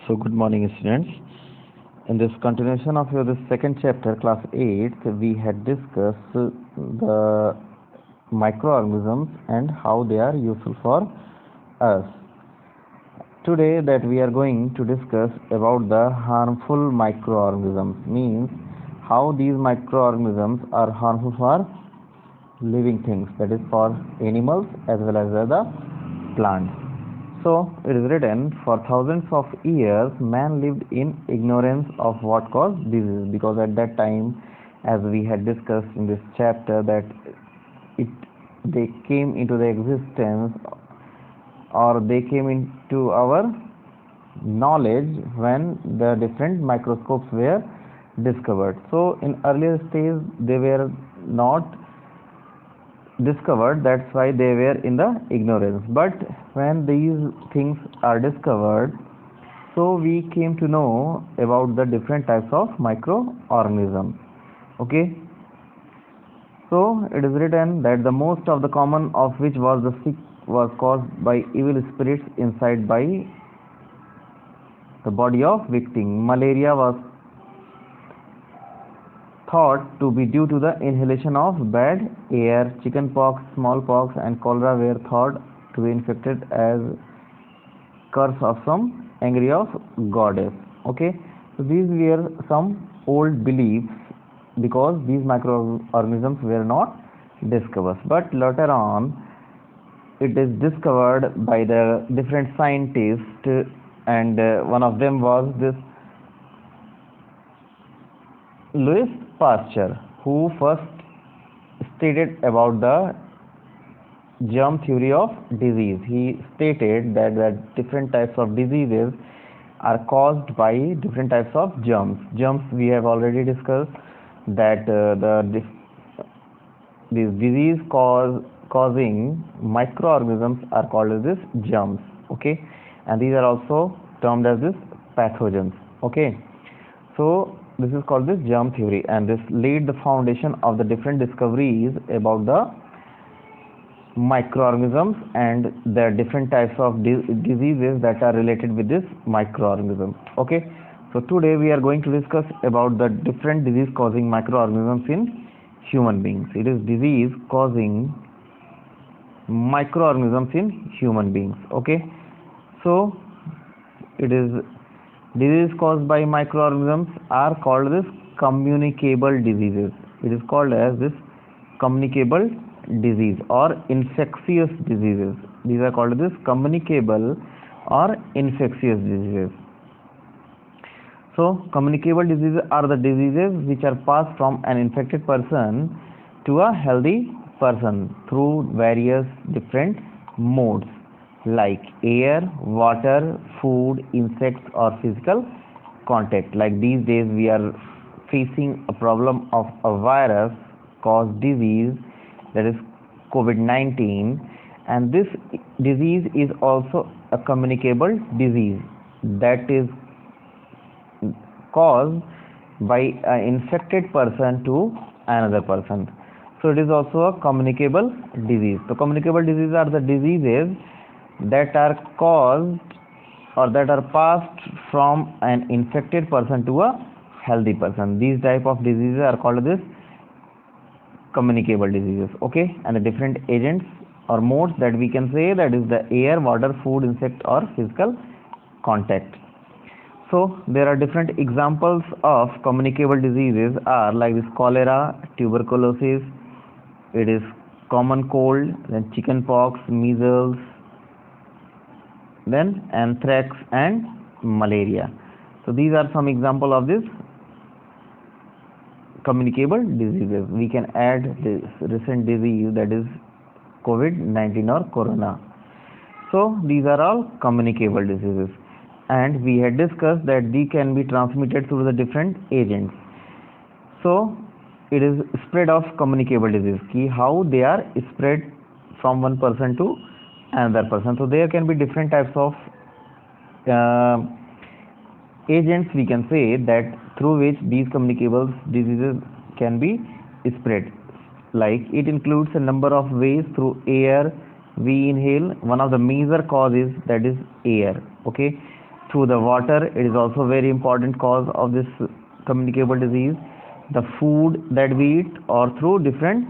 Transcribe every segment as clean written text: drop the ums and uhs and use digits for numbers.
So good morning, students. In this continuation of your this second chapter, class 8, we had discussed the microorganisms and how they are useful for us. Today that we are going to discuss about the harmful microorganisms, means how these microorganisms are harmful for living things, that is for animals as well as the plants. So it is written, for thousands of years man lived in ignorance of what caused disease, because at that time, as we had discussed in this chapter, that they came into the existence, or they came into our knowledge when the different microscopes were discovered. So in earlier stage they were not discovered, that's why they were in the ignorance. But when these things are discovered, so we came to know about the different types of microorganisms. Okay, so it is written that the most of the common of which was the sick was caused by evil spirits inside by the body of victim. Malaria was thought to be due to the inhalation of bad air. Chickenpox, smallpox, and cholera were thought to be infected as curse of some angry of goddess. Okay, so these were some old beliefs, because these microorganisms were not discovered. But later on, it is discovered by the different scientists, and one of them was this Louis Pasteur, who first stated about the germ theory of disease. He stated that different types of diseases are caused by different types of germs. Germs we have already discussed, that these disease causing microorganisms are called as this germs. Okay, and these are also termed as this pathogens. Okay, so this is called this germ theory, and this laid the foundation of the different discoveries about the microorganisms and the different types of diseases that are related with this microorganism. Okay, so today we are going to discuss about the different disease causing microorganisms in human beings. It is disease causing microorganisms in human beings. Okay, so it is disease caused by microorganisms are called this communicable diseases. It is called as this communicable disease or infectious diseases. These are called this communicable or infectious diseases. So communicable diseases are the diseases which are passed from an infected person to a healthy person through various different modes, like air, water, food, insects, or physical contact. Like these days we are facing a problem of a virus caused disease, that is COVID-19, and this disease is also a communicable disease that is caused by an infected person to another person. So it is also a communicable disease. So communicable diseases are the diseases that are caused or that are passed from an infected person to a healthy person. These type of diseases are called this communicable diseases. Okay, and the different agents or modes that we can say, that is the air, water, food, insect, or physical contact. So there are different examples of communicable diseases are like this cholera, tuberculosis, it is common cold, then chickenpox, measles, then anthrax and malaria. So these are some example of this communicable diseases. We can add this recent disease, that is COVID-19 or corona. So these are all communicable diseases, and we had discussed that they can be transmitted through the different agents. So it is spread of communicable disease, how they are spread from one person to another person. So there can be different types of agents, we can say, that through which these communicable diseases can be spread. Like it includes a number of ways through air we inhale. One of the major causes, that is air. Okay, through the water. It is also very important cause of this communicable disease. The food that we eat, or through different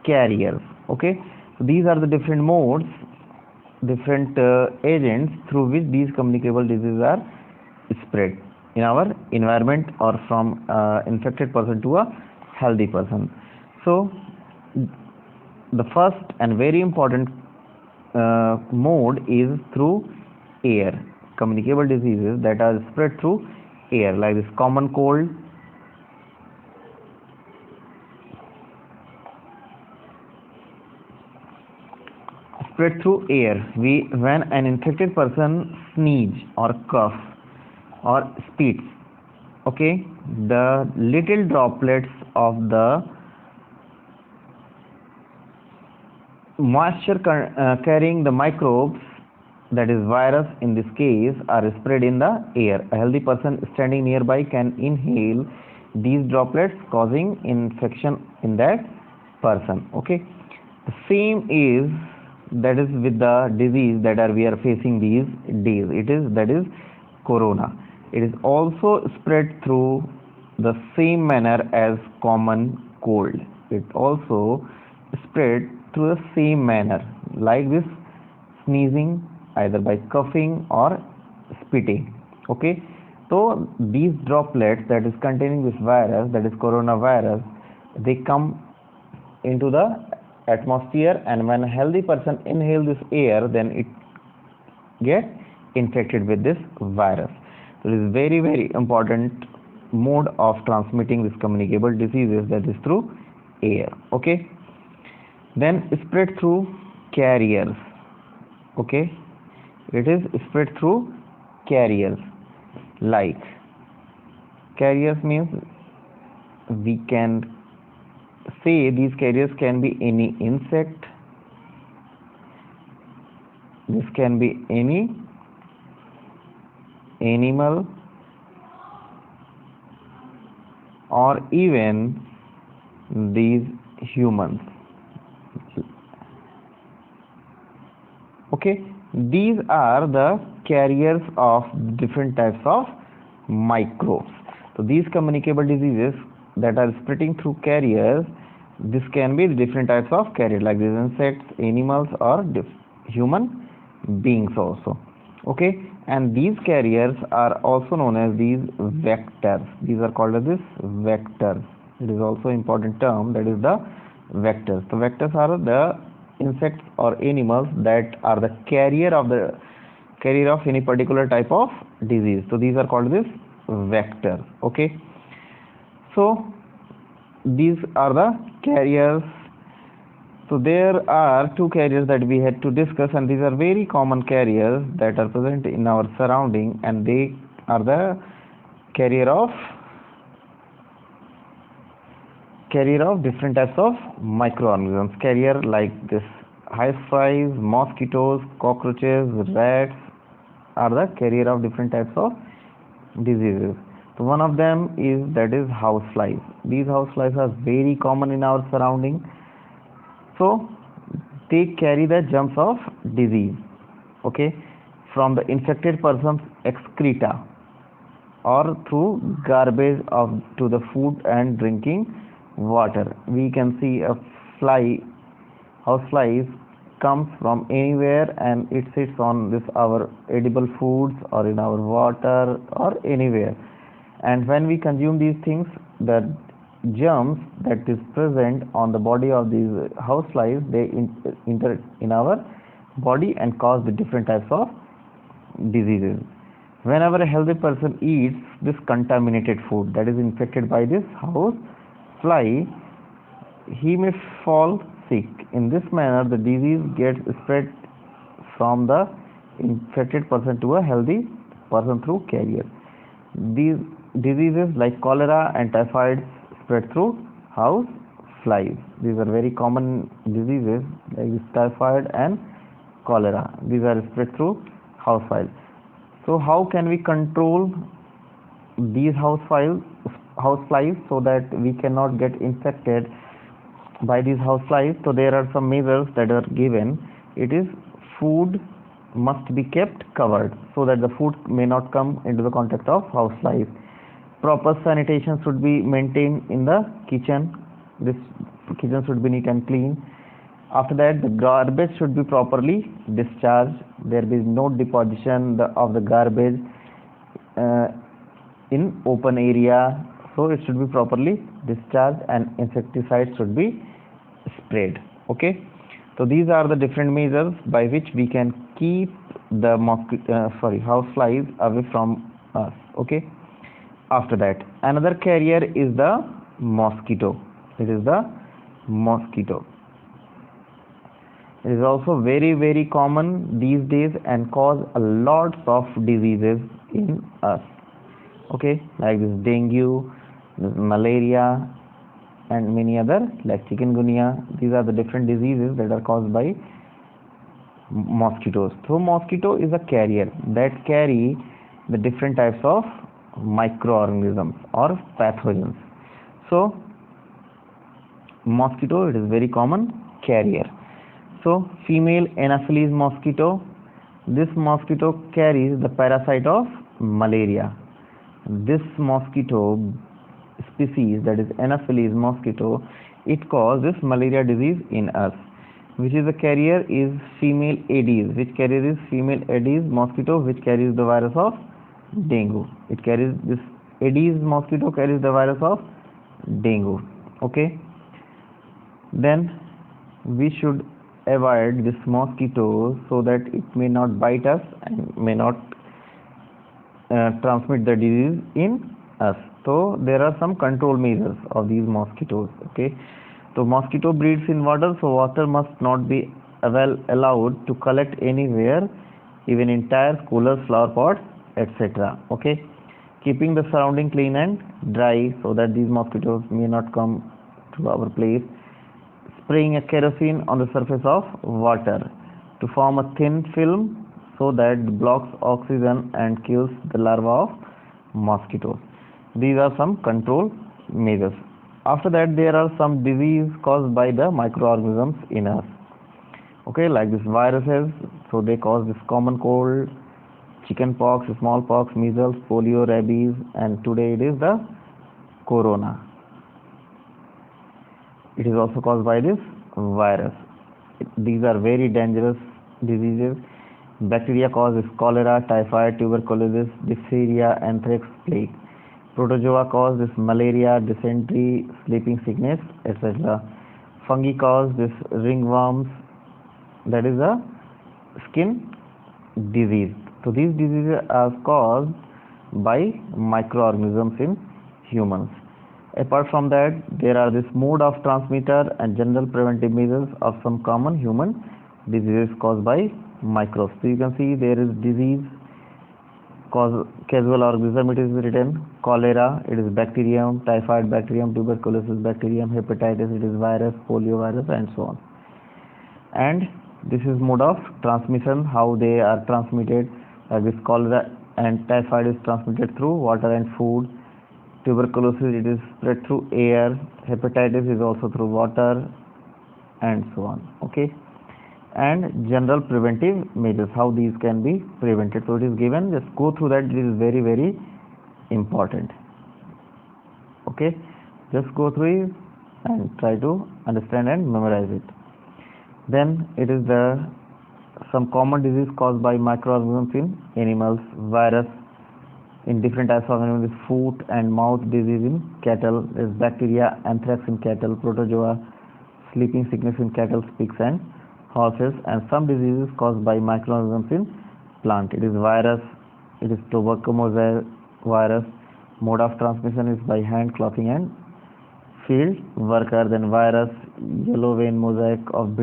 carriers. Okay, so these are the different modes, different agents through which these communicable diseases are spread in our environment, or from infected person to a healthy person. So the first and very important mode is through air. Communicable diseases that are spread through air, like this common cold, spread through air. When an infected person sneeze or cough or spits, okay, the little droplets of the moisture carrying the microbes, that is virus in this case, are spread in the air. A healthy person standing nearby can inhale these droplets, causing infection in that person. Okay, the same is that is with the disease that we are facing these days. That is corona. It is also spread through the same manner as common cold. It also spread through the same manner, like this sneezing, either by coughing or spitting. Okay, so these droplets that is containing this virus, that is coronavirus, they come into the atmosphere, and when a healthy person inhale this air, then it get infected with this virus. So it is very, very important mode of transmitting this communicable diseases, that is through air. Okay, then spread through carriers. Okay, it is spread through carriers. Like, carriers means we can say these carriers can be any insect, this can be any animal, or even these humans. Okay, these are the carriers of different types of microbes. So these communicable diseases that are spreading through carriers, this can be different types of carriers, like these insects, animals, or human beings also. Okay, and these carriers are also known as these vectors. These are called as this vectors. It is also important term, that is the vectors. The vectors are the insects or animals that are the carrier of any particular type of disease. So these are called this vectors. Okay, so these are the carriers. So there are two carriers that we had to discuss, and these are very common carriers that are present in our surrounding, and they are the carrier of different types of microorganisms. Carrier like this houseflies, mosquitoes, cockroaches, rats are the carrier of different types of diseases. So one of them is houseflies. These houseflies are very common in our surrounding. So they carry the germs of disease, okay, from the infected person's excreta or through garbage to the food and drinking water. We can see a houseflies comes from anywhere, and it sits on our edible foods or in our water or anywhere. And when we consume these things, the germs that is present on the body of these houseflies, they enter in our body and cause the different types of diseases. Whenever a healthy person eats this contaminated food that is infected by this housefly, he may fall sick. In this manner, the disease gets spread from the infected person to a healthy person through carrier. These diseases like cholera and typhoid spread through house flies. These are very common diseases like typhoid and cholera. These are spread through house flies. So how can we control these house flies so that we cannot get infected by these house flies? So there are some measures that are given. It is food must be kept covered so that the food may not come into the contact of houseflies. Proper sanitation should be maintained in the kitchen. This kitchen should be neat and clean. After that, the garbage should be properly discharged. There is no deposition of the garbage in open area, so it should be properly discharged, and insecticides should be sprayed. Okay, so these are the different measures by which we can keep the houseflies away from us. Okay, after that, another carrier is the mosquito. It is the mosquito. It is also very common these days and cause a lots of diseases in us. Okay, like this dengue, this malaria, and many other like chikungunya. These are the different diseases that are caused by mosquitoes. So mosquito is a carrier that carry the different types of microorganisms or pathogens. So mosquito, it is very common carrier. So female Anopheles mosquito, this mosquito carries the parasite of malaria. This mosquito species, that is Anopheles mosquito, it causes malaria disease in us. Which is the carrier is female Aedes. Which carrier is female Aedes mosquito, which carries the virus of dengue. It carries, this Aedes mosquito carries the virus of dengue. Okay, then we should avoid this mosquito so that it may not bite us and may not transmit the disease in us. So there are some control measures of these mosquitoes. Okay, so mosquito breeds in water, so water must not be allowed to collect anywhere, even in tires, coolers, flower pots, etc. Okay, keeping the surrounding clean and dry so that these mosquitoes may not come to our place. Spraying a kerosene on the surface of water to form a thin film so that it blocks oxygen and kills the larvae of mosquitoes. These are some control measures. After that, there are some disease caused by the microorganisms in us. Okay, like this viruses, so they cause this common cold, chicken pox, smallpox, measles, polio, rabies, and today it is the corona. It is also caused by this virus. These are very dangerous diseases. Bacteria causes cholera, typhoid, tuberculosis, diphtheria, anthrax, plague. Protozoa cause this malaria, dysentery, sleeping sickness, etc. Fungi cause this ringworms, that is a skin disease. So these diseases are caused by microorganisms in humans. Apart from that, there are this mode of transmitter and general preventive measures of some common human diseases caused by microbes. So you can see there is disease casual organism, it is written cholera, it is bacterium, typhoid bacterium, tuberculosis bacterium, hepatitis, it is virus, polio virus, and so on. And this is mode of transmission, how they are transmitted. This cholera and typhoid is transmitted through water and food. Tuberculosis, it is spread through air. Hepatitis is also through water, and so on. Okay, and general preventive measures, how these can be prevented. So it is given, just go through that. It is very important. Okay, just go through it and try to understand and memorize it. Then it is the some common disease caused by microorganisms in animals. Virus in different types of animals, foot and mouth disease in cattle, is bacteria, anthrax in cattle, protozoa, sleeping sickness in cattle, pigs and horses, and some diseases caused by microorganisms in plant. It is virus, it is tuberculosis virus. Mode of transmission is by hand, clothing and field worker. Then virus, yellow vein mosaic of